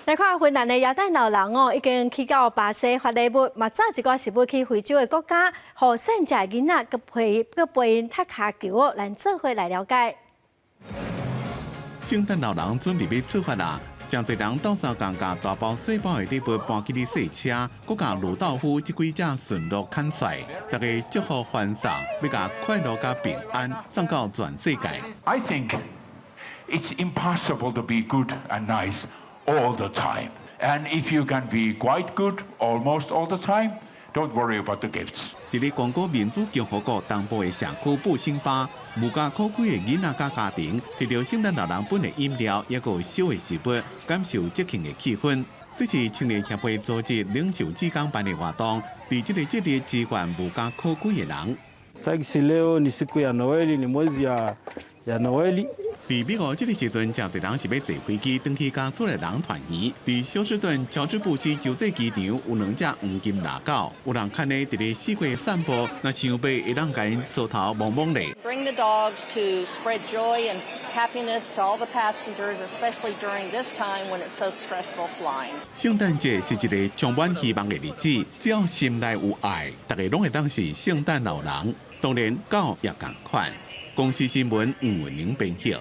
来看芬兰的亚太老人哦，已经去到巴西发礼物，嘛早一寡是要去非洲的国家，互善食囡仔，佮陪因踢骹球哦，咱做伙来了解。圣诞老人准备要出发啦！真侪人到处共甲大包小包的礼物搬去哩小车，佮甲鲁道夫这几只驯鹿牵出来，大家祝福欢送，要甲快乐甲平安送到全世界。I think it's impossible to be good and nice all the time. And if you can be quite good almost all the time, don't worry about the gifts. 伫咧广告民主共和国东部的社区布辛巴，无家可归的囡仔甲家庭，摕到圣诞老人本的饮料，也有小的食物，感受节庆的气氛。这是青年协会组织领袖志工办的活动，伫这个节日支援无家可归的人。Sasa leo ni siku ya Noeli, ni mwezi ya Noeli. 伫美国这个时阵，真侪人是要坐飞机登去加做的人团圆。伫休斯顿乔治布希洲际机场有2只黄金腊狗，有人看咧伫咧四界散步，那想要会当甲因梳头摸摸咧。Bring the dogs to spread joy and happiness to all the passengers, especially during this time when it's so stressful flying. 圣诞节是一个充满希望的日子，只要心内有爱，大家拢会当是圣诞老人。当然，狗也同款。公司新闻吴文玲编辑。